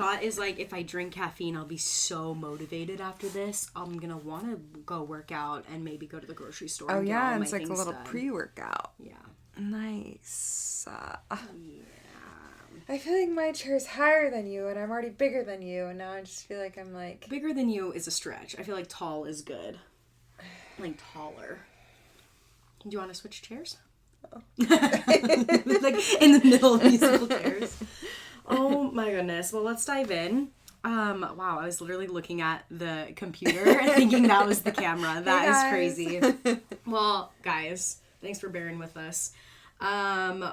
thought is, like, if I drink caffeine, I'll be so motivated after this. I'm gonna want to go work out and maybe go to the grocery store. Oh, and yeah, get all it's my like a things little done. pre-workout. Yeah. Nice. Yeah. I feel like my chair is higher than you, and I'm already bigger than you, and now I just feel like I'm like... Bigger than you is a stretch. I feel like tall is good. Like, taller. Do you want to switch chairs? Oh. Like, in the middle of musical chairs. Oh, my goodness. Well, let's dive in. Wow, I was literally looking at the computer and thinking that was the camera. That is crazy. Well, guys, thanks for bearing with us.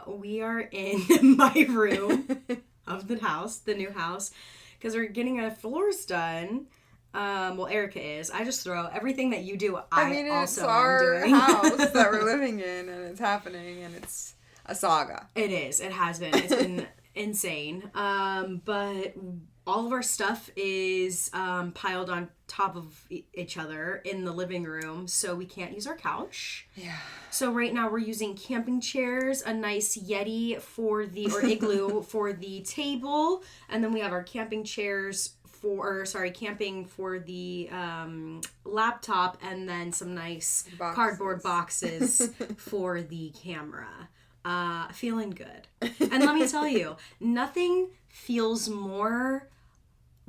We are in my room of the house, the new house, because we're getting our floors done. Well, Erica is. I just throw everything that you do. I mean, it's also our am doing. house that we're living in, and it's happening, and it's a saga. It is. It has been. It's been insane. But all of our stuff is piled on top of each other in the living room, so we can't use our couch. Yeah. So right now we're using camping chairs, a nice Yeti or igloo for the table, and then we have our camping chairs camping for the laptop, and then some nice cardboard boxes for the camera. Feeling good. And let me tell you, nothing feels more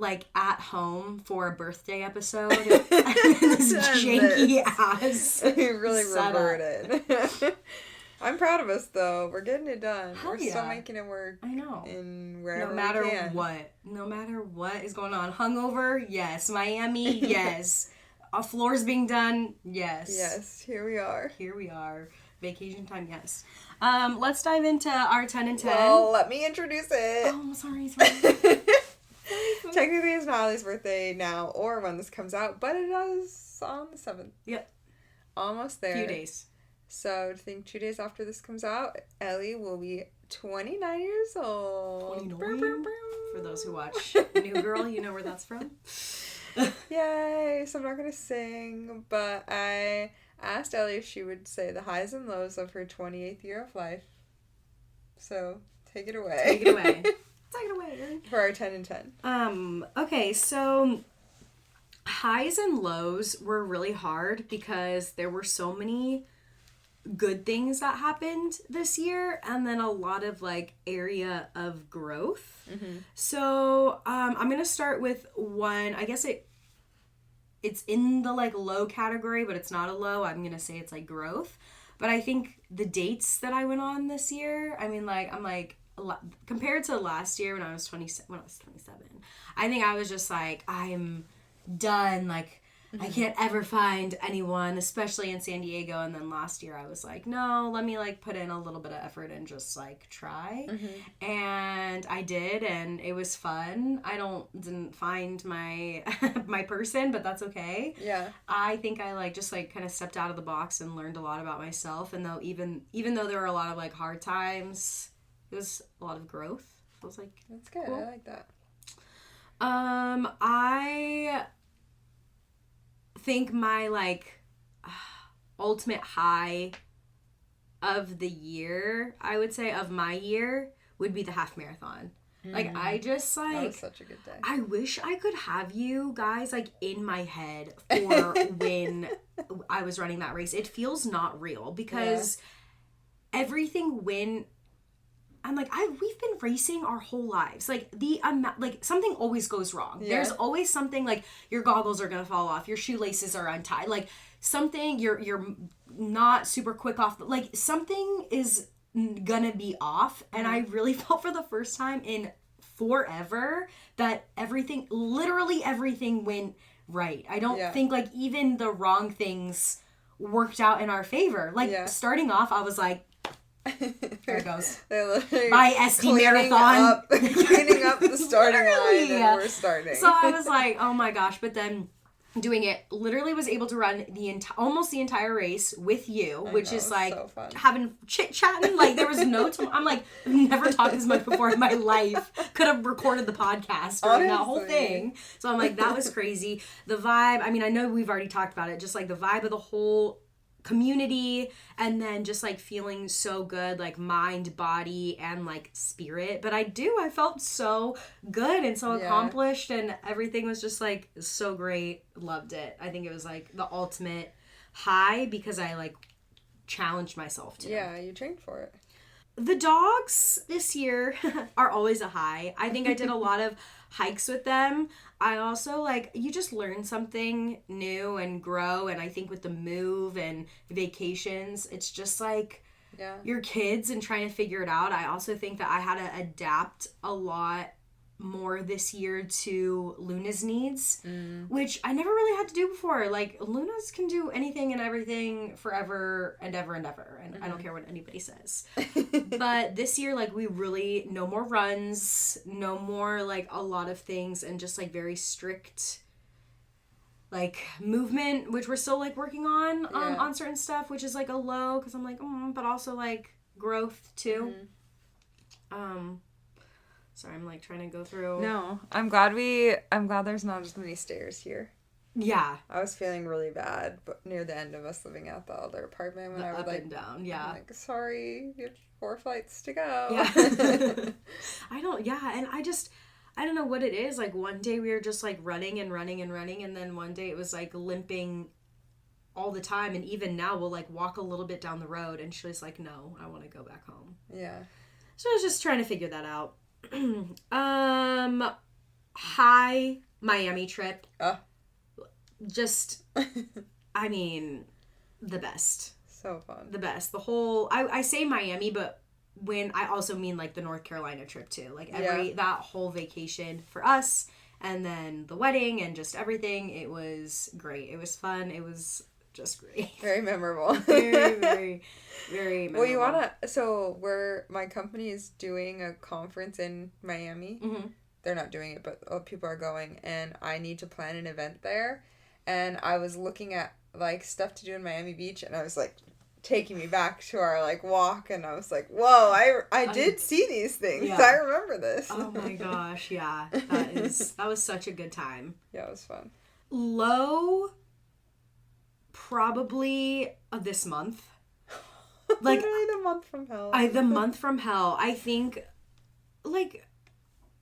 like at home for a birthday episode than this janky ass. We really setup. reverted. I'm proud of us, though. We're getting it done. Hell We're still making it work. I know. In wherever no matter we can. what. No matter what is going on. Hungover? Yes. Miami? Yes. Floors being done? Yes. Yes. Here we are. Here we are. Vacation time? Yes. Let's dive into our 10 and 10. Well, let me introduce it. Oh, sorry. Technically, it's Natalie's birthday now, or when this comes out, but it is on the 7th. Yep. Almost there. Few days. So, I think 2 days after this comes out, Ellie will be 29 years old. 29? For those who watch New Girl, you know where that's from. Yay! So I'm not going to sing, but I asked Ellie if she would say the highs and lows of her 28th year of life. So, take it away. Take it away. Take it away, Erin. For our 10 and 10. Okay, so highs and lows were really hard because there were so many good things that happened this year, and then a lot of like area of growth. Mm-hmm. So I'm gonna start with one. I guess it's in the like low category, but it's not a low. I'm gonna say it's like growth. But I think the dates that I went on this year, I mean, like I'm like compared to last year when I was 27, I think I was just like, I'm done. Like, mm-hmm. I can't ever find anyone, especially in San Diego. And then last year I was like, no, let me like put in a little bit of effort and just like try. Mm-hmm. And I did, and it was fun. I didn't find my my person, but that's okay. Yeah. I think I like just like kind of stepped out of the box and learned a lot about myself. And though even though there were a lot of like hard times, it was a lot of growth. I was like, that's good. Cool. I like that. I think my like ultimate high of the year, I would say, of my year would be the half marathon. Like, I just like, that was such a good day. I wish I could have you guys like in my head for when I was running that race. It feels not real because everything went. I'm like, we've been racing our whole lives. Like, the amount, like, something always goes wrong. Yeah. There's always something, like, your goggles are gonna fall off, your shoelaces are untied, like, something, you're not super quick off, like, something is gonna be off, and I really felt for the first time in forever that literally everything went right. I don't think, like, even the wrong things worked out in our favor. Like, starting off, I was like, there it goes. By SD Marathon. Cleaning up the starting line, and we're starting. So I was like, oh my gosh. But then doing it, literally was able to run almost the entire race with you, which is like so having chit-chatting. Like, there was no time. I'm like, I've never talked this much before in my life. Could have recorded the podcast or that whole thing. So I'm like, that was crazy. The vibe, I mean, I know we've already talked about it. Just like the vibe of the whole community, and then just like feeling so good, like mind, body, and like spirit. But I felt so good and so accomplished, and everything was just like so great. Loved it. I think it was like the ultimate high because I like challenged myself to. Yeah, you trained for it. The dogs this year are always a high. I think I did a lot of hikes with them. I also like, you just learn something new and grow. And I think with the move and vacations, it's just like your kids and trying to figure it out. I also think that I had to adapt a lot more this year to Luna's needs, which I never really had to do before. Like, Luna's can do anything and everything forever and ever and ever, and I don't care what anybody says. But this year, like, we really, no more runs, no more, like, a lot of things, and just, like, very strict, like, movement, which we're still, like, working on certain stuff, which is, like, a low, because I'm like, but also, like, growth, too. Sorry, I'm like trying to go through. No, I'm glad there's not as many stairs here. Yeah. I was feeling really bad, but near the end of us living at the other apartment when I would up like and down, yeah. I'm like, sorry, you have 4 flights to go. Yeah. And I don't know what it is. Like, one day we were just like running, and then one day it was like limping all the time, and even now we'll like walk a little bit down the road and she's like, no, I want to go back home. Yeah. So I was just trying to figure that out. High Miami trip. Just, I mean, the best. So fun. The best. The whole, I say Miami, but when I also mean like the North Carolina trip too. Like that whole vacation for us, and then the wedding and just everything. It was great. It was fun. It was just great. Very memorable. Very, very, very memorable. Well, my company is doing a conference in Miami. Mm-hmm. They're not doing it, but people are going, and I need to plan an event there. And I was looking at like stuff to do in Miami Beach, and I was like taking me back to our like walk, and I was like, whoa, I did see these things. Yeah. I remember this. Oh my gosh, yeah. That was such a good time. Yeah, it was fun. Low, probably this month. Like, literally the month from hell. The month from hell. I think, like,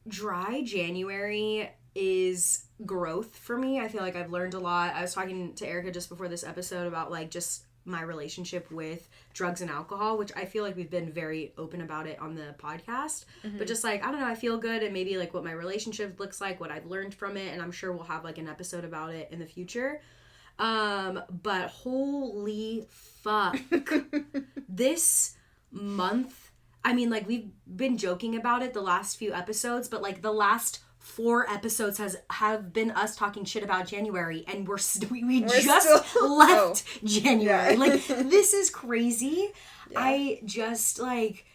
dry January is growth for me. I feel like I've learned a lot. I was talking to Erica just before this episode about, like, just my relationship with drugs and alcohol, which I feel like we've been very open about it on the podcast. Mm-hmm. But just, like, I don't know, I feel good, and maybe, like, what my relationship looks like, what I've learned from it, and I'm sure we'll have, like, an episode about it in the future. But holy fuck. This month, I mean, like, we've been joking about it the last few episodes, but, like, the last 4 episodes have been us talking shit about January, and we just left January. Yeah. Like, this is crazy. Yeah. I just, like,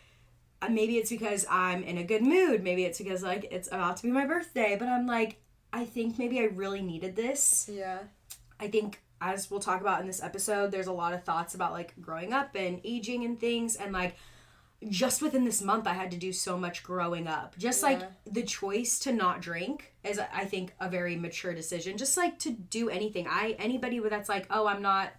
maybe it's because I'm in a good mood. Maybe it's because, like, it's about to be my birthday, but I'm like, I think maybe I really needed this. Yeah. I think, as we'll talk about in this episode, there's a lot of thoughts about, like, growing up and aging and things, and, like, just within this month, I had to do so much growing up. Just, like, the choice to not drink is, I think, a very mature decision. Just, like, to do anything. Anybody that's like, oh, I'm not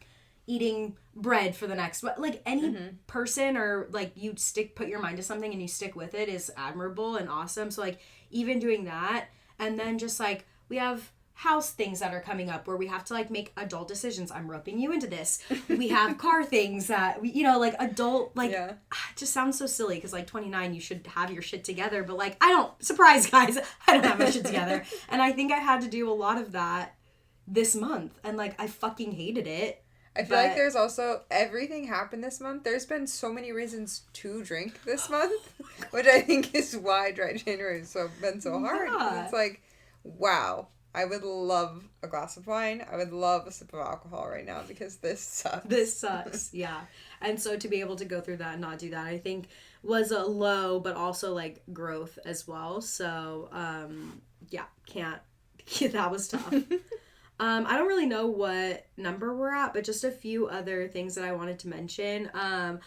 eating bread for the next... Like, any person, or, like, you put your mind to something and you stick with it is admirable and awesome. So, like, even doing that, and then just, like, we have house things that are coming up where we have to, like, make adult decisions. I'm roping you into this. We have car things that we, like, adult, like, it just sounds so silly because, like, 29, you should have your shit together, but, like, I don't, surprise guys, I don't have my shit together. And I think I had to do a lot of that this month, and, like, I fucking hated it. I feel like there's also, everything happened this month. There's been so many reasons to drink this month, which I think is why Dry January has been so hard. Yeah. It's like, wow. I would love a glass of wine. I would love a sip of alcohol right now because this sucks. This sucks, yeah. And so to be able to go through that and not do that, I think was a low, but also, like, growth as well. So, that was tough. I don't really know what number we're at, but just a few other things that I wanted to mention. A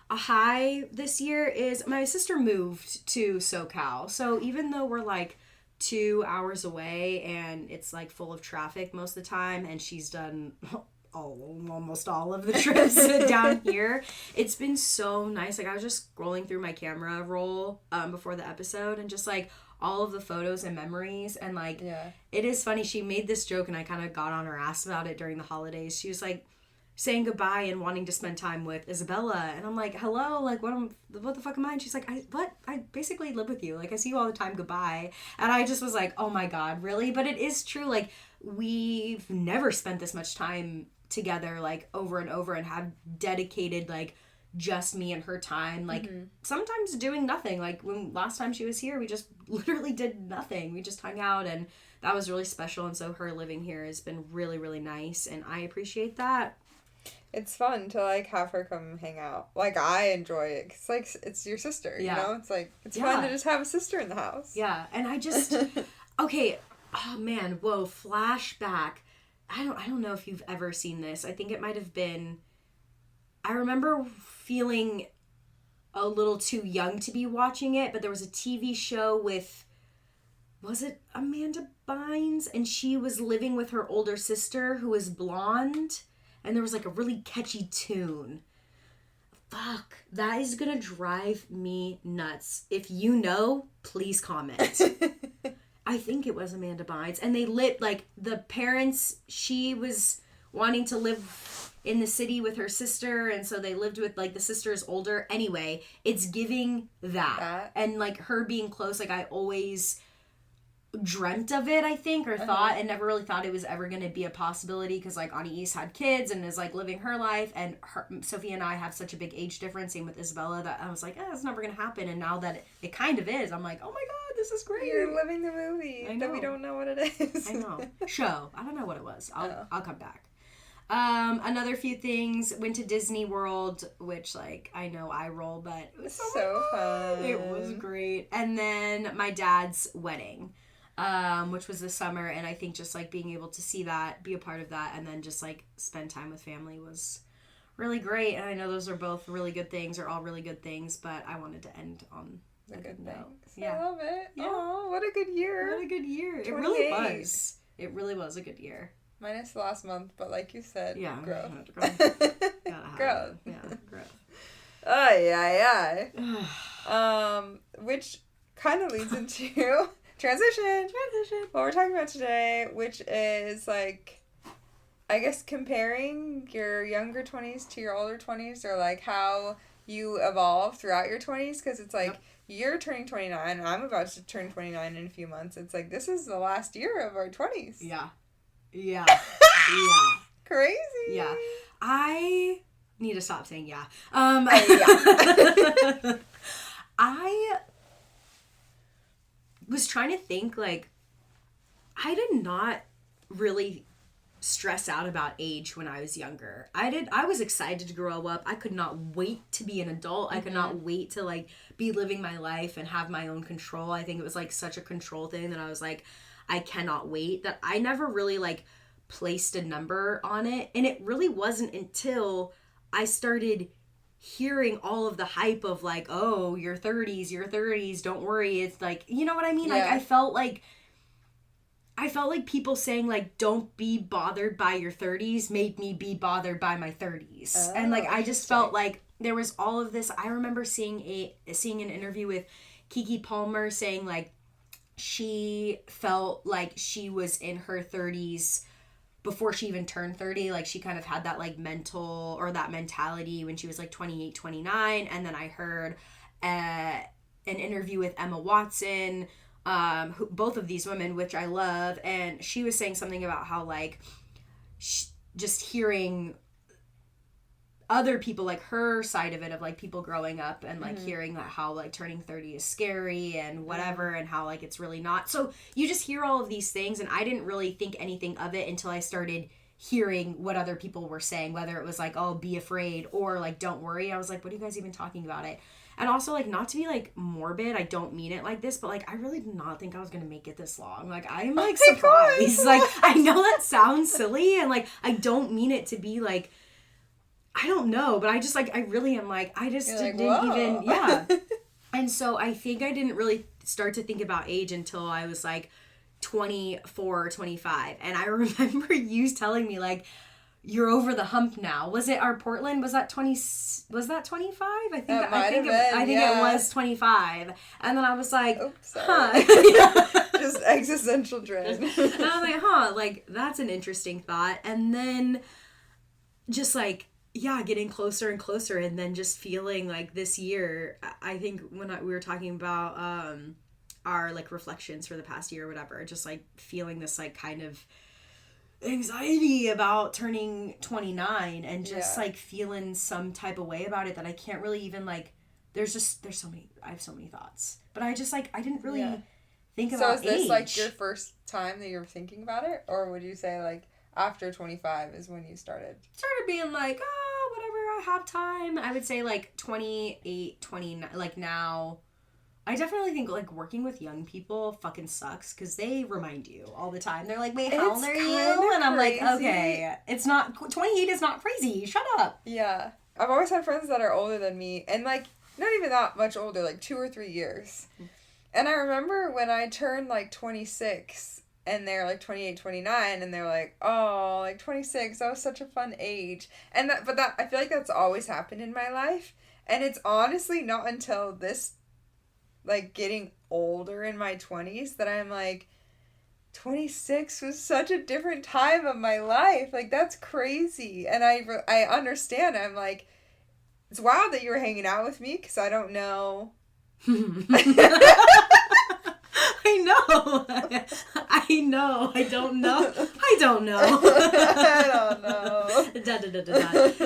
high this year is my sister moved to SoCal. So even though we're, like, 2 hours away and it's, like, full of traffic most of the time, and she's done almost all of the trips down here. It's been so nice. Like, I was just scrolling through my camera roll before the episode, and just like all of the photos and memories, and like it is funny. She made this joke, and I kind of got on her ass about it during the holidays. She was like saying goodbye and wanting to spend time with Isabella, and I'm like, hello, like what the fuck am I? And she's like, I basically live with you, like I see you all the time, goodbye. And I just was like, oh my god, really? But it is true, like we've never spent this much time together, like over and over, and have dedicated like just me and her time, like sometimes doing nothing. Like when last time she was here, we just literally did nothing. We just hung out, and that was really special. And so her living here has been really, really nice, and I appreciate that. It's fun to like have her come hang out. Like I enjoy it. It's like it's your sister, you know? It's like it's fun to just have a sister in the house. Yeah, and I just okay, oh man, whoa, flashback. I don't know if you've ever seen this. I think it might have been, I remember feeling a little too young to be watching it, but there was a TV show with, was it Amanda Bynes? And she was living with her older sister who was blonde, and there was like a really catchy tune. Fuck, that is gonna drive me nuts. If you know, please comment. I think it was Amanda Bynes, and they lit like the parents, she was wanting to live in the city with her sister, and so they lived with like the sister is older. Anyway, it's giving that. And like her being close, like I always dreamt of it, I think, or thought, and never really thought it was ever going to be a possibility, because like Ani East had kids and is like living her life, and Sophia and I have such a big age difference, same with Isabella, that I was like, it's never going to happen. And now that it kind of is, I'm like, oh my god, this is great. You're living the movie that we don't know what it is. I know. Show. I don't know what it was. I'll come back. Another few things, went to Disney World, which like I know I roll, but it was so fun. It was great. And then my dad's wedding, which was this summer, and I think just like being able to see that, be a part of that, and then just like spend time with family was really great. And I know those are both really good things, or all really good things, but I wanted to end on a good note. Yeah. I love it. Yeah. Oh, what a good year. What a good year. It really was. It really was a good year. Minus the last month, but like you said, growth. Growth. Yeah, growth. Which kind of leads into transition. What we're talking about today, which is like, I guess comparing your younger 20s to your older 20s, or like how you evolve throughout your 20s, because it's like you're turning 29, and I'm about to turn 29 in a few months. It's like this is the last year of our 20s. Yeah. Crazy. Yeah. I need to stop saying yeah. I was trying to think, like, I did not really stress out about age when I was younger. I was excited to grow up. I could not wait to be an adult. I could not wait to like be living my life and have my own control. I think it was like such a control thing that I was like, I cannot wait, that I never really like placed a number on it. And it really wasn't until I started hearing all of the hype of like, oh, your 30s, don't worry. It's like, you know what I mean? Yeah. Like I felt like people saying like, don't be bothered by your 30s made me be bothered by my 30s. Oh, and like, I just felt like there was all of this. I remember seeing an interview with Keke Palmer saying like, she felt like she was in her 30s before she even turned 30. Like she kind of had that like mental, or that mentality when she was like 28, 29. And then I heard an interview with Emma Watson, both of these women, which I love. And she was saying something about how like just hearing other people, like her side of it, of like people growing up and like hearing that how like turning 30 is scary and whatever, and how like it's really not. So you just hear all of these things, and I didn't really think anything of it until I started hearing what other people were saying, whether it was like, oh, be afraid, or like, don't worry. I was like, what are you guys even talking about it? And also, like, not to be like morbid, I don't mean it like this, but like I really did not think I was gonna make it this long. Like I'm like surprised. Like I know that sounds silly, and like I don't mean it to be like, I don't know, but I just like, I really am like, I just didn't even, yeah. And so I think I didn't really start to think about age until I was like 24 or 25. And I remember you telling me like, you're over the hump now. Was it our Portland? Was that 25? I think it was 25. And then I was like, oops, huh. Just existential dread. And I was like, huh, like that's an interesting thought. And then just like, yeah, getting closer and closer, and then just feeling like this year, I think when we were talking about our like reflections for the past year or whatever, just like feeling this like kind of anxiety about turning 29 and just like feeling some type of way about it that I can't really even like, I have so many thoughts, but I just like, I didn't really think about age. So is this like your first time that you're thinking about it, or would you say like after 25 is when you started being like, oh, whatever, I have time? I would say like 28, 29, like now. I definitely think, like, working with young people fucking sucks because they remind you all the time. They're like, wait, how old are you? And I'm like, okay, it's not, 28 is not crazy. Shut up. Yeah. I've always had friends that are older than me, and, like, not even that much older, like 2 or 3 years. And I remember when I turned, like, 26, and they're, like, 28, 29, and they're like, oh, like, 26, that was such a fun age. And I feel like that's always happened in my life. And it's honestly not until this, like, getting older in my 20s that I'm like, 26 was such a different time of my life. Like, that's crazy. And I understand. I'm like, it's wild that you were hanging out with me because I don't know. I know. I don't know. I don't know.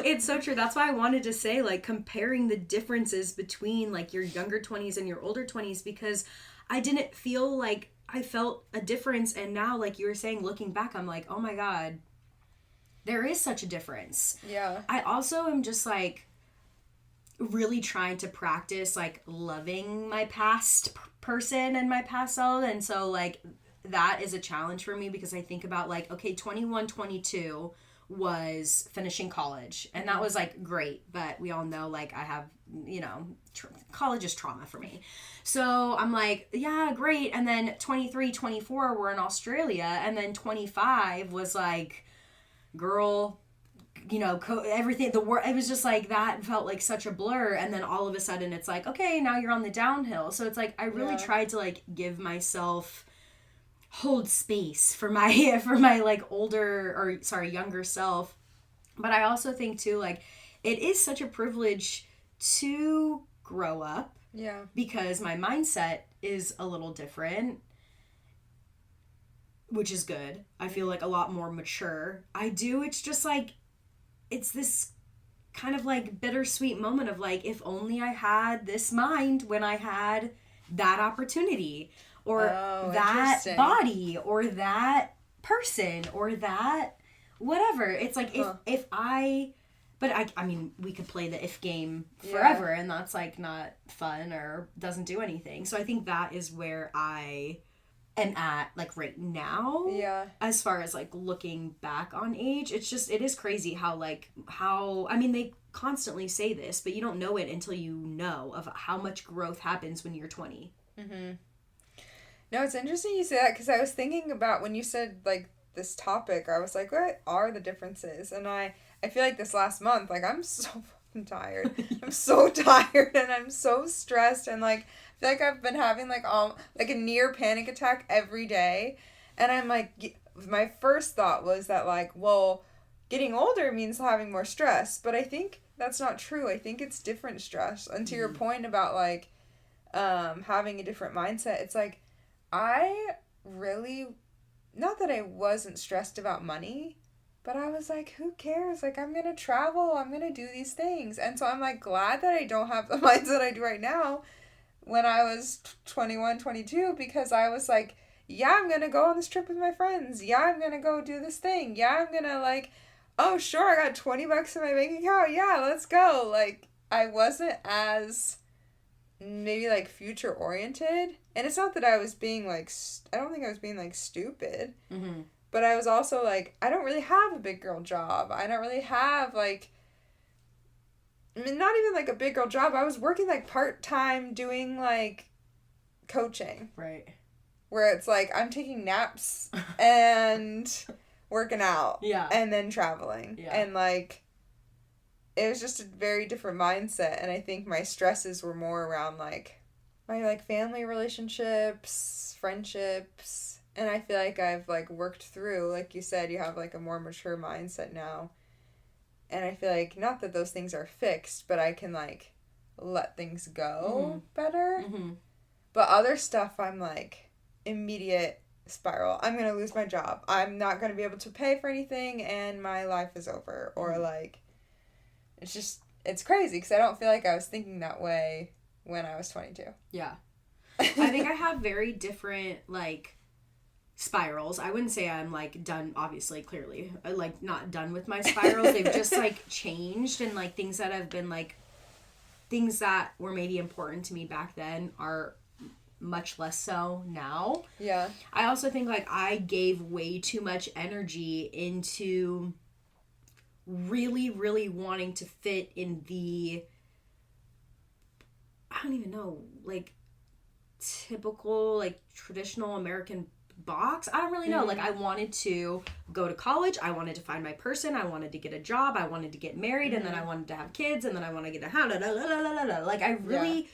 It's so true. That's why I wanted to say, like, comparing the differences between, like, your younger 20s and your older 20s, because I didn't feel like I felt a difference. And now, like you were saying, looking back, I'm like, oh my God, there is such a difference. Yeah. I also am just, like, really trying to practice, like, loving my past person and my past self. And so, like, that is a challenge for me because I think about, like, okay, 21, 22 was finishing college, and that was, like, great, but we all know, like, I have, you know, college is trauma for me. So I'm like, yeah, great. And then 23, 24 were in Australia, and then 25 was like, girl, you know, everything, the world, it was just like, that felt like such a blur. And then all of a sudden it's like, okay, now you're on the downhill. So it's like, I really tried to, like, give myself, hold space for my like younger self. But I also think too, like, it is such a privilege to grow up. Yeah. Because my mindset is a little different, which is good. I feel like a lot more mature. It's just like, it's this kind of like bittersweet moment of like, if only I had this mind when I had that opportunity, or that body, or that person, or that whatever. It's like, if I, but I mean, we could play the if game forever, and that's like not fun or doesn't do anything. So I think that is where I am at, like, right now. Yeah. As far as, like, looking back on age, it is crazy how I mean, they constantly say this, but you don't know it until you know of how much growth happens when you're 20. Mm-hmm. No, it's interesting you say that, because I was thinking about when you said, like, this topic, I was like, what are the differences? And I feel like this last month, like, I'm so fucking tired. I'm so tired, and I'm so stressed, and, like, I feel like I've been having, like, a near panic attack every day. And I'm like, my first thought was that, like, well, getting older means having more stress. But I think that's not true. I think it's different stress. And to your point about, like, having a different mindset, it's like, I really, not that I wasn't stressed about money, but I was like, who cares? Like, I'm going to travel. I'm going to do these things. And so I'm, like, glad that I don't have the mindset I do right now when I was 21, 22, because I was like, yeah, I'm going to go on this trip with my friends. Yeah, I'm going to go do this thing. Yeah, I'm going to, like, oh, sure, I got $20 in my bank account. Yeah, let's go. Like, I wasn't as maybe, like, future oriented. And it's not that I was being, like, I don't think I was being, like, stupid. Mm-hmm. But I was also, like, I don't really have a big girl job. I don't really have, like, I mean, not even, like, a big girl job. I was working, like, part-time doing, like, coaching. Right. Where it's, like, I'm taking naps and working out. Yeah. And then traveling. Yeah. And, like, it was just a very different mindset. And I think my stresses were more around, like, my, like, family relationships, friendships. And I feel like I've, like, worked through, like you said, you have, like, a more mature mindset now. And I feel like, not that those things are fixed, but I can, like, let things go better. Mm-hmm. But other stuff, I'm, like, immediate spiral. I'm going to lose my job. I'm not going to be able to pay for anything, and my life is over. Or, like, it's just, it's crazy, because I don't feel like I was thinking that way when I was 22. Yeah. I think I have very different, like, spirals. I wouldn't say I'm, like, done, obviously, clearly. Like, not done with my spirals. They've just, like, changed, and, like, things that have been, like, things that were maybe important to me back then are much less so now. Yeah. I also think, like, I gave way too much energy into really, really wanting to fit in the, I don't even know, like, typical, like, traditional American box. I don't really know. Like, I wanted to go to college. I wanted to find my person. I wanted to get a job. I wanted to get married. And then I wanted to have kids. And then I want to get a house. Like, I really,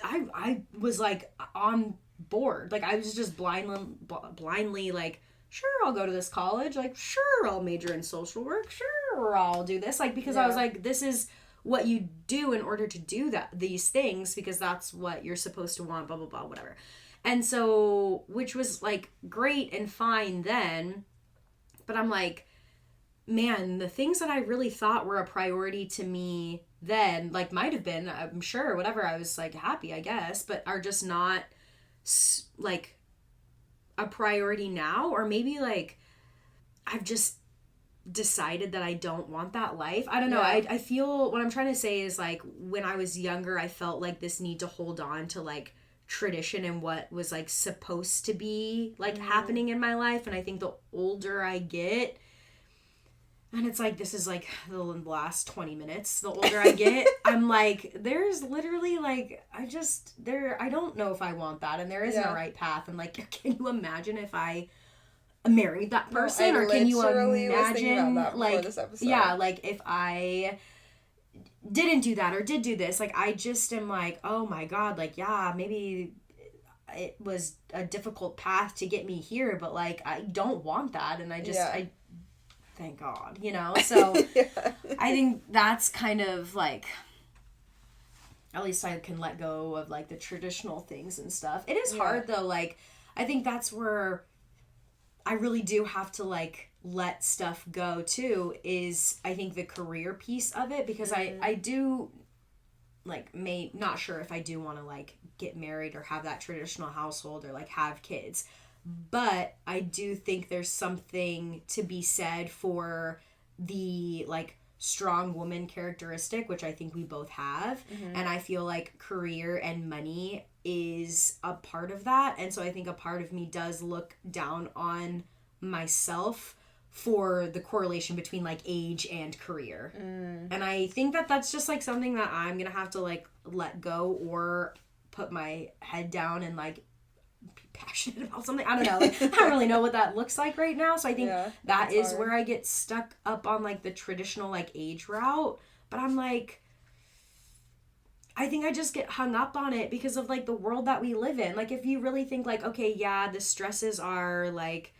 I was, like, on board. Like, I was just blindly, like, sure, I'll go to this college. Like, sure, I'll major in social work. Sure, I'll do this. Like, because I was like, this is what you do in order to do these things, because that's what you're supposed to want, blah, blah, blah, whatever. And so, which was, like, great and fine then, but I'm like, man, the things that I really thought were a priority to me then, like, might have been, I'm sure, whatever, I was, like, happy, I guess, but are just not, like, a priority now, or maybe, like, I've just decided that I don't want that life. I don't know. I feel, what I'm trying to say is, like, when I was younger, I felt like this need to hold on to, like, tradition and what was, like, supposed to be, like, happening in my life. And I think the older I get, and it's like, this is, like, the last 20 minutes, the older I get, I'm like, there's literally, like, I don't know if I want that, and there isn't a right path. And, like, can you imagine if I married that person? Or can you imagine, like, this episode. Yeah, like, if I didn't do that or did do this, like, I just am like, oh my god, like, yeah, maybe it was a difficult path to get me here, but, like, I don't want that, and I just I thank God, you know. So I think that's kind of, like, at least I can let go of, like, the traditional things and stuff. It is hard though. Like, I think that's where I really do have to, like, let stuff go too, is I think the career piece of it, because I do, like, not sure if I do want to, like, get married or have that traditional household or, like, have kids, but I do think there's something to be said for the, like, strong woman characteristic, which I think we both have, and I feel like career and money is a part of that. And so I think a part of me does look down on myself for the correlation between, like, age and career. And I think that that's just, like, something that I'm gonna have to, like, let go or put my head down and, like, be passionate about something. I don't know. Like, I don't really know what that looks like right now. So I think that is hard. Where I get stuck up on, like, the traditional, like, age route. But I'm like, I think I just get hung up on it because of, like, the world that we live in. Like, if you really think, like, okay, yeah, the stresses are, like,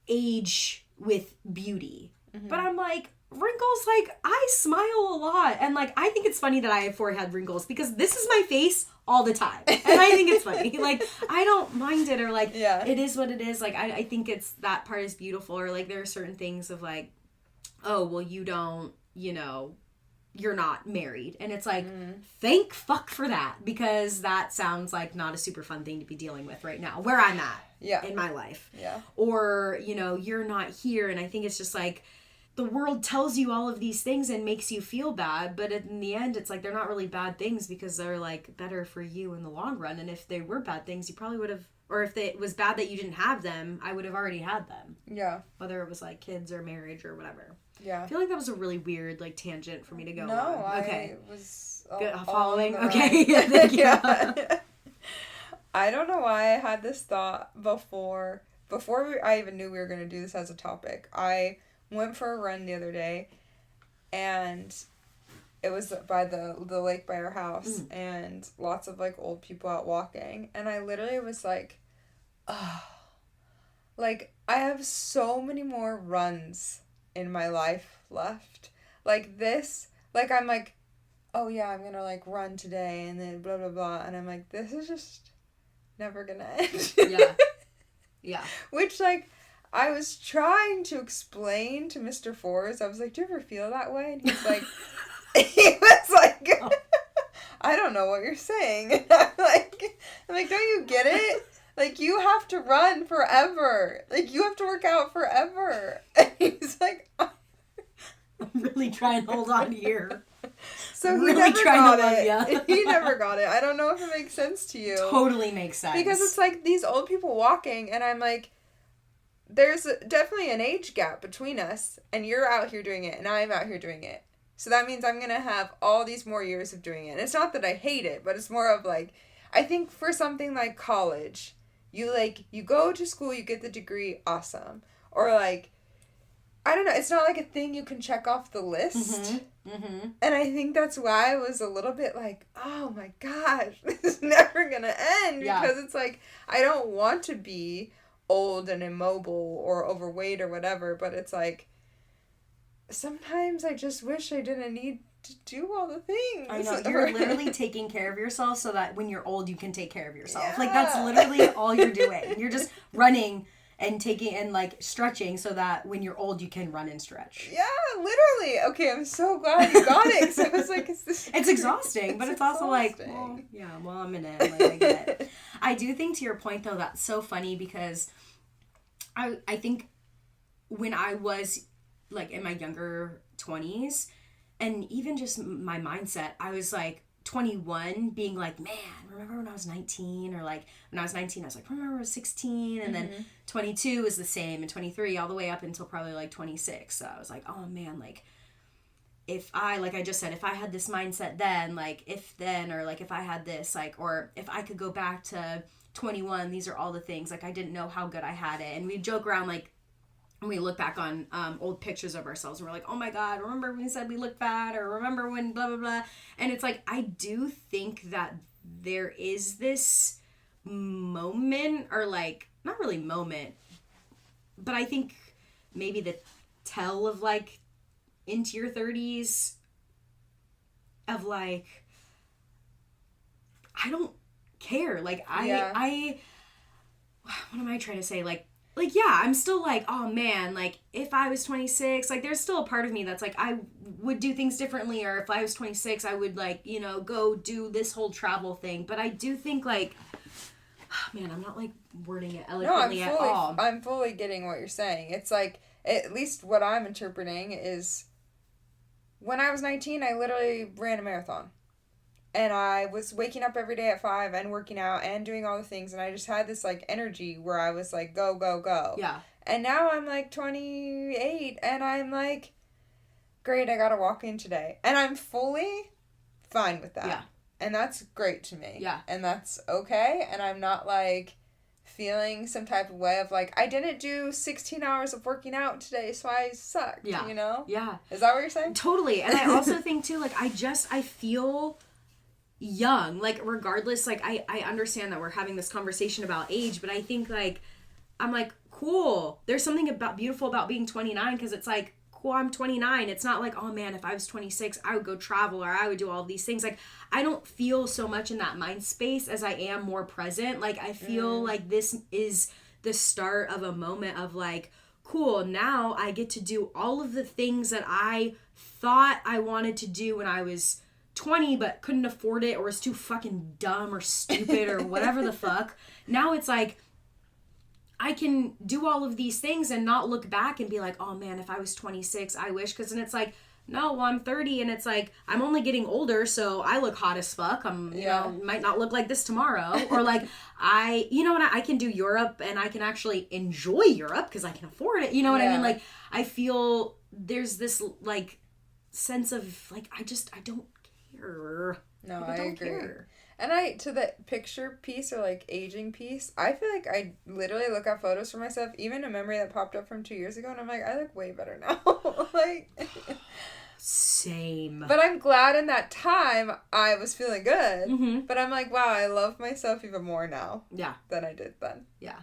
age with beauty. But I'm like, wrinkles, like, I smile a lot. And, like, I think it's funny that I have forehead wrinkles because this is my face all the time. And I think it's funny. Like, I don't mind it, or, like, it is what it is. Like, I think it's, that part is beautiful. Or, like, there are certain things of, like, oh, well, you don't, you know, you're not married. And it's like, thank fuck for that, because that sounds like not a super fun thing to be dealing with right now, where I'm at in my life. Or, you know, you're not here. And I think it's just like, the world tells you all of these things and makes you feel bad, but in the end, it's like, they're not really bad things because they're, like, better for you in the long run. And if they were bad things, you probably would have, or if it was bad that you didn't have them, I would have already had them. Yeah. Whether it was, like, kids or marriage or whatever. Yeah. I feel like that was a really weird, like, tangent for me to go on. Okay. I was following. Okay. Thank you. I don't know why I had this thought before, before I even knew we were going to do this as a topic, I went for a run the other day, and it was by the lake by our house, and lots of, like, old people out walking, and I literally was like, oh, like, I have so many more runs in my life left. Like, this, like, I'm like, oh, yeah, I'm gonna, like, run today, and then blah, blah, blah, and I'm like, this is just never gonna end. Yeah. Yeah. Which, like, I was trying to explain to Mr. Forrest. I was like, do you ever feel that way? And he's like, oh. I don't know what you're saying. And I'm like, don't you get it? Like, you have to run forever. Like, you have to work out forever. And he's like, I'm really trying to hold on here. So he never got it. He never got it. I don't know if it makes sense to you. Totally makes sense. Because it's like these old people walking, and I'm like, there's definitely an age gap between us, and you're out here doing it, and I'm out here doing it. So that means I'm going to have all these more years of doing it. And it's not that I hate it, but it's more of like, I think for something like college, you go to school, you get the degree, awesome. Or like, I don't know, it's not like a thing you can check off the list. And I think that's why I was a little bit like, oh my gosh, this is never going to end. Because it's like, I don't want to be old and immobile or overweight or whatever, but it's like, sometimes I just wish I didn't need to do all the things. I know, you're literally taking care of yourself so that when you're old, you can take care of yourself. Yeah. Like, that's literally all you're doing. You're just running and taking and, like, stretching so that when you're old, you can run and stretch. Yeah, literally. Okay, I'm so glad you got it. Because I was like, is this... It's exhausting, but it's also like, well, yeah, well, I'm in it. Like, I get it. I do think, to your point, though, that's so funny because I think when I was, like, in my younger 20s, and even just my mindset, I was like 21 being like, man, remember when I was 19? Or like when I was 19, I was like, remember when I was 16? And then 22 was the same, and 23 all the way up until probably like 26. So I was like, oh man, like if I, like I just said, if I had this mindset then, like if then, or like if I had this, like, or if I could go back to 21, these are all the things, like I didn't know how good I had it. And we joke around, like, when we look back on old pictures of ourselves, and we're like, oh my God, remember when we said we look fat, or remember when blah, blah, blah. And it's like, I do think that there is this moment, or like, not really moment, but I think maybe the tell of like into your 30s of like, I don't care. Like, I what am I trying to say? Like, yeah, I'm still like, oh man, like, if I was 26, like, there's still a part of me that's like, I would do things differently, or if I was 26, I would, like, you know, go do this whole travel thing. But I do think, like, oh, man, I'm not, like, wording it eloquently at all. I'm fully getting what you're saying. It's like, at least what I'm interpreting is, when I was 19, I literally ran a marathon. And I was waking up every day at 5 and working out and doing all the things. And I just had this, like, energy where I was like, go, go, go. Yeah. And now I'm, like, 28. And I'm like, great, I gotta walk in today. And I'm fully fine with that. Yeah. And that's great to me. Yeah. And that's okay. And I'm not, like, feeling some type of way of, like, I didn't do 16 hours of working out today, so I sucked. Yeah. You know? Yeah. Is that what you're saying? Totally. And I also think, too, like, I feel young, like, regardless, like, I understand that we're having this conversation about age, but I think, like, I'm like, cool, there's something about beautiful about being 29, because it's like, cool, I'm 29. It's not like, oh man, if I was 26, I would go travel, or I would do all of these things. Like, I don't feel so much in that mind space as I am more present. Like, I feel like this is the start of a moment of like, cool, now I get to do all of the things that I thought I wanted to do when I was 20 but couldn't afford it, or was too fucking dumb or stupid or whatever the fuck. Now it's like, I can do all of these things and not look back and be like, oh man, if I was 26, I wish. Because then it's like, no, well, I'm 30, and it's like, I'm only getting older, so I look hot as fuck. You know, might not look like this tomorrow. Or like, I can do Europe, and I can actually enjoy Europe because I can afford it. You know what I mean? Like, I feel there's this like sense of like, I don't care. No, I agree. Care. And to the picture piece or like aging piece, I feel like I literally look at photos for myself, even a memory that popped up from 2 years ago, and I'm like, I look way better now. Like, same. But I'm glad in that time I was feeling good. Mm-hmm. But I'm like, wow, I love myself even more now. Yeah. Than I did then. Yeah.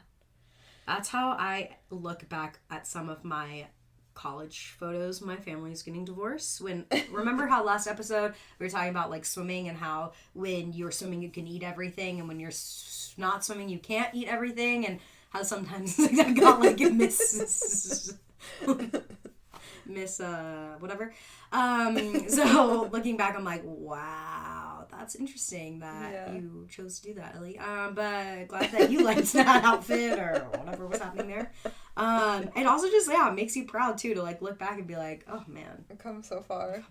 That's how I look back at some of my college photos. My family's getting divorced. Remember how last episode we were talking about like swimming and how when you're swimming you can eat everything, and when you're not swimming you can't eat everything, and how sometimes I got like a miss whatever. So looking back, I'm like, wow, that's interesting that you chose to do that, Ellie. But glad that you liked that outfit or whatever was happening there. And also just, it makes you proud too to like look back and be like, oh man. I've come so far.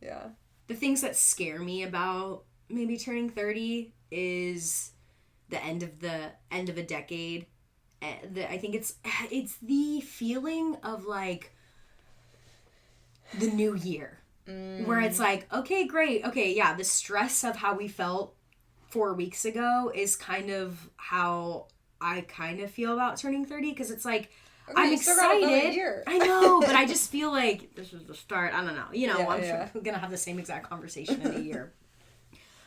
Yeah. The things that scare me about maybe turning 30 is the end of a decade. I think it's the feeling of like the new year, where it's like, okay, great, okay, yeah, the stress of how we felt 4 weeks ago is kind of how I kind of feel about turning 30, because it's like, okay, I'm excited. I know, but I just feel like this is the start. I don't know. I'm gonna have the same exact conversation in a year.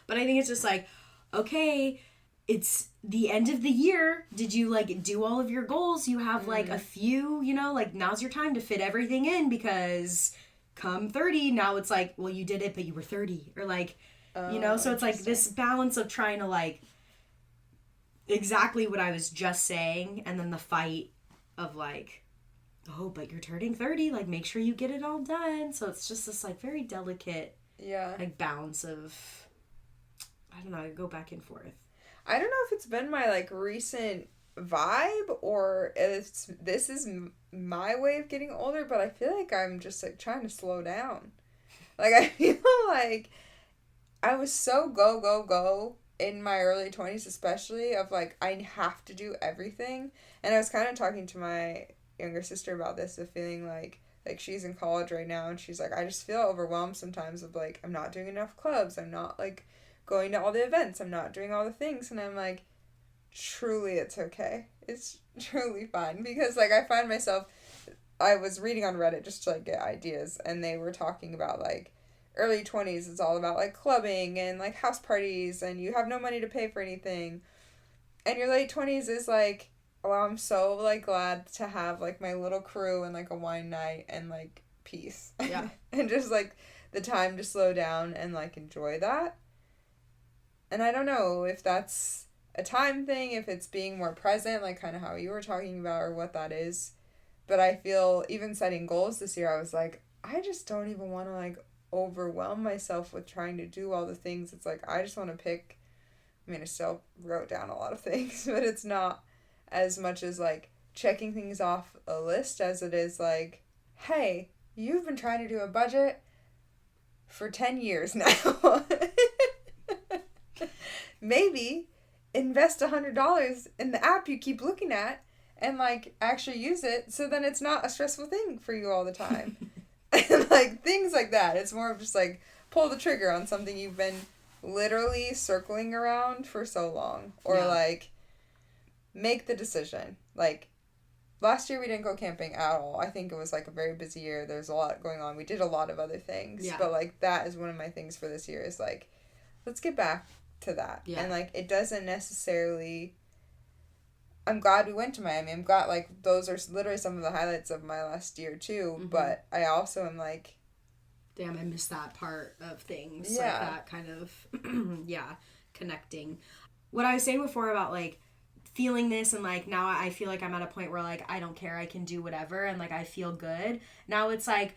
But I think it's just like, okay, it's the end of the year. Did you like do all of your goals? You have like a few, like now's your time to fit everything in, because come 30, now it's like, well, you did it, but you were 30, or like, so it's like this balance of trying to like exactly what I was just saying, and then the fight of like, oh, but you're turning 30, like make sure you get it all done. So it's just this like very delicate like balance of, I don't know, I go back and forth. I don't know if it's been my like recent vibe or this is my way of getting older, but I feel like I'm just like trying to slow down. Like I feel like I was so go in my early 20s, especially, of like I have to do everything. And I was kind of talking to my younger sister about this, of feeling like she's in college right now, and she's like, I just feel overwhelmed sometimes of like I'm not doing enough clubs, I'm not like going to all the events, I'm not doing all the things. And I'm like, truly, it's okay. It's truly fine. Because like I find myself, I was reading on Reddit just to like get ideas, and they were talking about like early 20s is all about like clubbing and like house parties, and you have no money to pay for anything. And your late 20s is like, oh, I'm so like glad to have like my little crew and like a wine night and like peace. Yeah. And just like the time to slow down and like enjoy that. And I don't know if that's a time thing, if it's being more present, like kind of how you were talking about, or what that is. But I feel even setting goals this year, I was like, I just don't even want to like overwhelm myself with trying to do all the things. It's like, I just want to pick, I mean, I still wrote down a lot of things, but it's not as much as like checking things off a list as it is like, hey, you've been trying to do a budget for 10 years now. Maybe invest $100 in the app you keep looking at and like actually use it, so then it's not a stressful thing for you all the time. And like things like that. It's more of just like pull the trigger on something you've been literally circling around for so long, or like make the decision. Like last year we didn't go camping at all. I think it was like a very busy year. There's a lot going on. We did a lot of other things, but like that is one of my things for this year, is like, let's get back to that. And like it doesn't necessarily, I'm glad we went to Miami. I'm glad, like, those are literally some of the highlights of my last year too. Mm-hmm. But I also am like, damn, I missed that part of things. Yeah. Like that kind of connecting. What I was saying before about like feeling this, and like now I feel like I'm at a point where like I don't care, I can do whatever, and like I feel good. Now it's like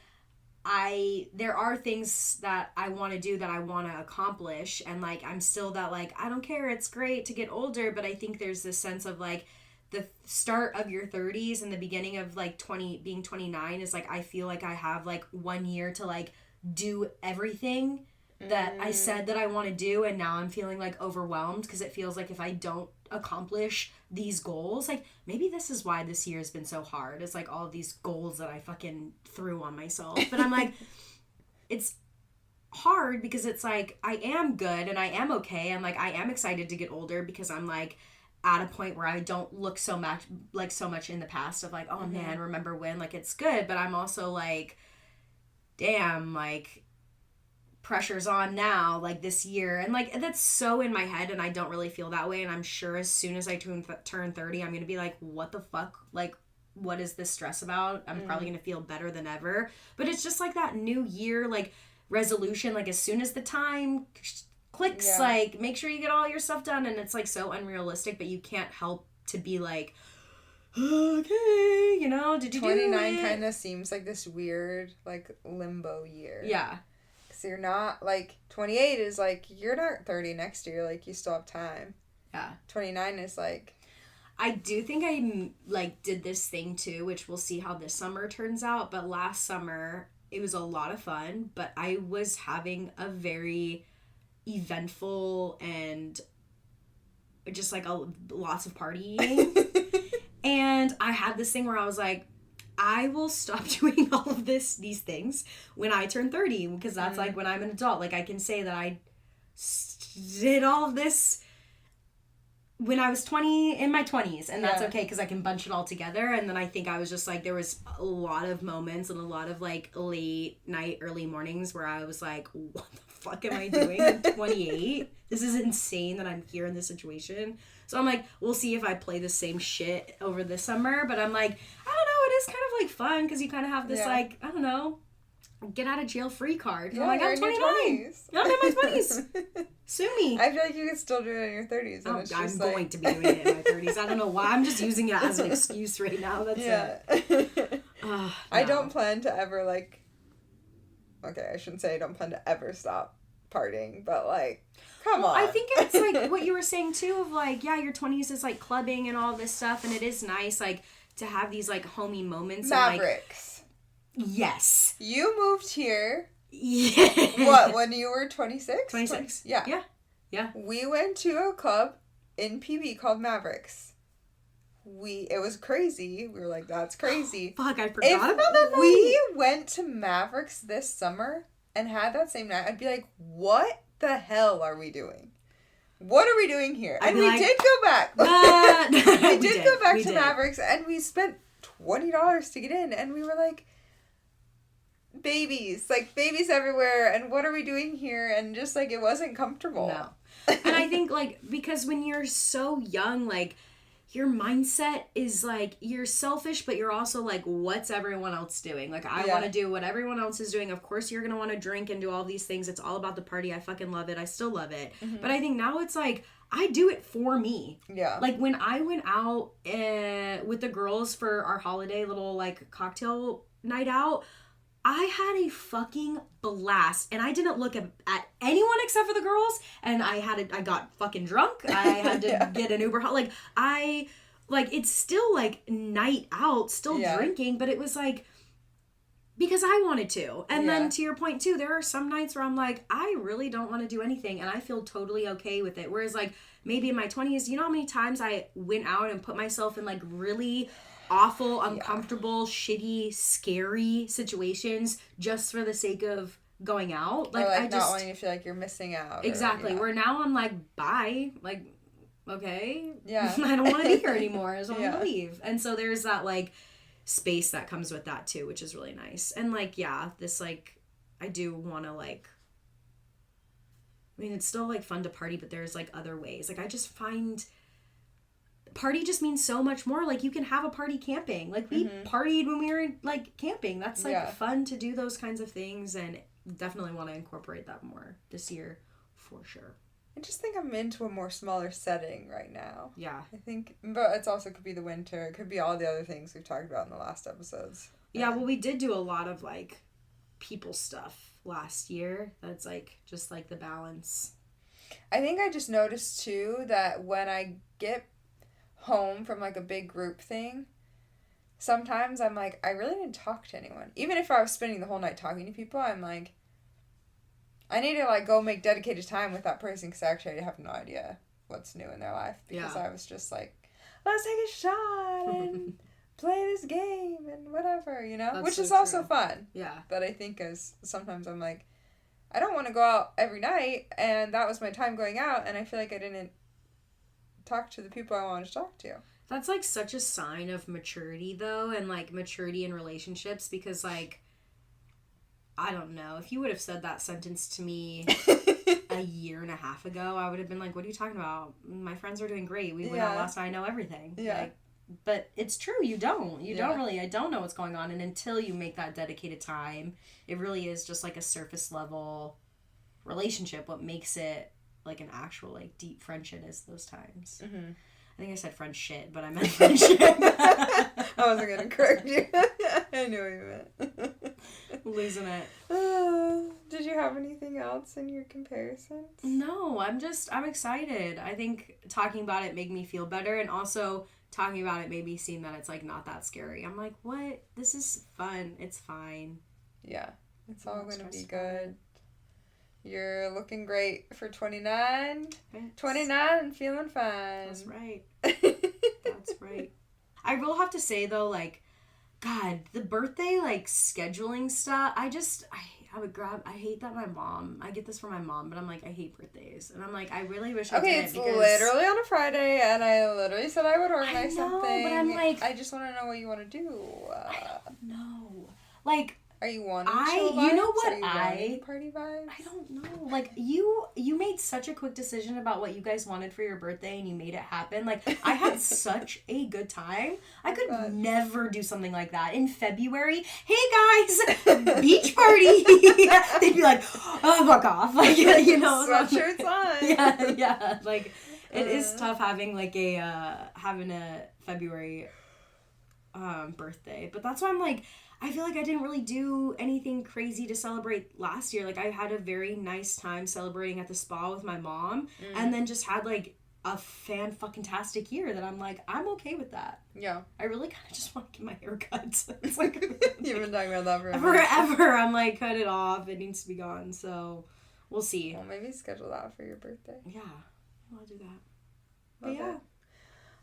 there are things that I want to do, that I want to accomplish, and like I'm still that like I don't care, it's great to get older, but I think there's this sense of like the start of your 30s and the beginning of like being 29 is like I feel like I have like 1 year to like do everything that I said that I want to do, and now I'm feeling like overwhelmed because it feels like if I don't accomplish these goals, like maybe this is why this year has been so hard. It's like all of these goals that I fucking threw on myself, but I'm like, it's hard because it's like I am good and I am okay and like I am excited to get older because I'm like at a point where I don't look so much in the past of like, oh man, remember when, like it's good, but I'm also like, damn, like pressure's on now, like this year, and like that's so in my head and I don't really feel that way, and I'm sure as soon as I turn 30 I'm gonna be like, what the fuck, like what is this stress about? I'm probably gonna feel better than ever, but it's just like that new year like resolution, like as soon as the time clicks, like make sure you get all your stuff done, and it's like so unrealistic, but you can't help to be like, okay, you know, did you 29 kind of seems like this weird like limbo year. Yeah. Because you're not like 28 is like you're not 30 next year, like you still have time. Yeah. 29 is like, I do think I like did this thing too, which we'll see how this summer turns out, but last summer it was a lot of fun, but I was having a very eventful and just like lots of partying. And I had this thing where I was like, I will stop doing all of these things when I turn 30, because that's like when I'm an adult. Like I can say that I did all of this when I was 20, in my 20s, and that's okay because I can bunch it all together. And then I think I was just like, there was a lot of moments and a lot of like late night, early mornings where I was like, what the fuck am I doing at 28? This is insane that I'm here in this situation. So I'm like, we'll see if I play the same shit over this summer. But I'm like, I don't know, it is kind of like fun because you kind of have this like, I don't know, get out of jail free card. Yeah, I'm like, I'm 29. I'm in my 20s. Sue me. I feel like you could still do it in your 30s. And it's I'm just going to be doing it in my 30s. I don't know why. I'm just using it as an excuse right now. That's it. No. I don't plan to ever like, okay, I shouldn't say I don't plan to ever stop partying, but like, come on. I think it's like what you were saying too of like, yeah, your 20s is like clubbing and all this stuff, and it is nice like to have these like homey moments. Mavericks. And, like, yes. You moved here. Yeah. What, when you were 26? 26. Yeah. Yeah. Yeah. We went to a club in PB called Mavericks. It was crazy. We were like, that's crazy. Fuck, I forgot about that night. We went to Mavericks this summer and had that same night, I'd be like, what the hell are we doing? What are we doing here? And we did go back. We did go back to Mavericks, and we spent $20 to get in, and we were like, babies everywhere, and what are we doing here? And just like, it wasn't comfortable. No. And I think like, because when you're so young, like your mindset is like, you're selfish, but you're also like, what's everyone else doing? Like, I want to do what everyone else is doing. Of course you're gonna want to drink and do all these things. It's all about the party. I fucking love it. I still love it. But I think now it's like, I do it for me. Yeah. Like when I went out with the girls for our holiday little like cocktail night out, I had a fucking blast, and I didn't look at anyone except for the girls, and I got fucking drunk. I had to get an Uber. Like, it's still like night out, still drinking, but it was like, because I wanted to. And then to your point too, there are some nights where I'm like, I really don't want to do anything, and I feel totally okay with it. Whereas like maybe in my 20s, you know how many times I went out and put myself in like really awful, uncomfortable, shitty, scary situations just for the sake of going out. Like, I just not wanting to feel like you're missing out. Exactly. Where now I'm like, bye. Like, okay. Yeah. I don't want to be here anymore. I just want to leave. And so there's that like space that comes with that too, which is really nice. And like, this like, I do want to like, I mean, it's still like fun to party, but there's like other ways. Like, I just find party just means so much more. Like, you can have a party camping. Like, we partied when we were like camping. That's like fun to do those kinds of things, and definitely want to incorporate that more this year for sure. I just think I'm into a more smaller setting right now. Yeah. I think, but it's also could be the winter. It could be all the other things we've talked about in the last episodes. Yeah, well, we did do a lot of like people stuff last year. That's like just like the balance. I think I just noticed too that when I get home from like a big group thing, sometimes I'm like, I really didn't talk to anyone. Even if I was spending the whole night talking to people, I'm like, I need to like go make dedicated time with that person because actually I have no idea what's new in their life, because I was just like, let's take a shot and play this game and whatever, you know. That's which so is also true. fun. Yeah. But I think as sometimes I'm like, I don't want to go out every night, and that was my time going out, and I feel like I didn't talk to the people I wanted to talk to. That's, like, such a sign of maturity, though, and, like, maturity in relationships, because, like, I don't know. If you would have said that sentence to me a year and a half ago, I would have been like, what are you talking about? My friends are doing great. We went out last night. I know everything. Yeah. Like, but it's true. You don't. You don't really. I don't know what's going on. And until you make that dedicated time, it really is just, like, a surface level relationship. What makes it, like, an actual, like, deep friendship is those times. Mm-hmm. I think I said French shit, but I meant friendship. I wasn't going to correct you. I knew what you meant. Losing it. Did you have anything else in your comparisons? No, I'm excited. I think talking about it made me feel better, and also talking about it made me seem that it's, like, not that scary. I'm like, what? This is fun. It's fine. Yeah, it's all going to be good. You're looking great for 29. Thanks. 29 and feeling fine. That's right. That's right. I will have to say, though, like, God, the birthday, like, scheduling stuff, I hate that my mom, I get this from my mom, but I'm like, I hate birthdays. And I'm like, I really wish I didn't, it's literally on a Friday, and I literally said I would organize something. But I'm like, I just want to know what you want to do. I don't know. Like, are you wanting chill vibes? You know what, are you wanting party vibes? I don't know. Like, you made such a quick decision about what you guys wanted for your birthday, and you made it happen. Like, I had such a good time. I could never do something like that. In February, hey guys, beach party. They'd be like, oh, fuck off. Like, you know. Sweatshirts on. Yeah. Like, it is tough having, like, having a February birthday. But that's why I'm like, I feel like I didn't really do anything crazy to celebrate last year. Like, I had a very nice time celebrating at the spa with my mom, and then just had, like, a fan-fucking-tastic year that I'm like, I'm okay with that. Yeah. I really kind of just want to get my hair cut. It's like... You've been talking about that forever. I'm like, cut it off. It needs to be gone. So, we'll see. Well, maybe schedule that for your birthday. Yeah. I'll do that. But yeah.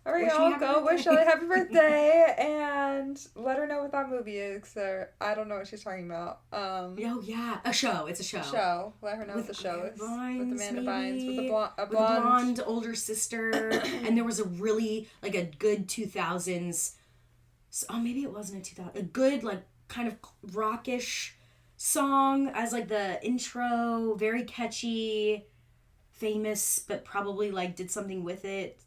All right, y'all, go wish Shelly happy birthday and let her know what that movie is. Cause I don't know what she's talking about. Oh yeah, a show. It's a show. Let her know what the show is. Bynes, with Amanda Bynes, with a blonde older sister, and there was a really, like, a good 2000s. Oh, maybe it wasn't a 2000. A good, like, kind of rockish song as, like, the intro, very catchy. Famous, but probably, like, did something with it.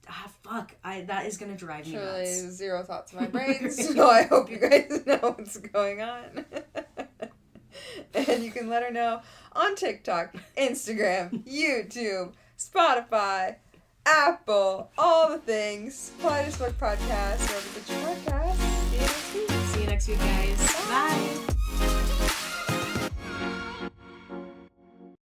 That is gonna drive me nuts. Zero thoughts in my brain, so I hope you guys know what's going on. And you can let her know on TikTok, Instagram, YouTube, Spotify, Apple, all the things. Polite as Fuck Podcast, wherever you get your podcast. See you next week. See you next week, guys.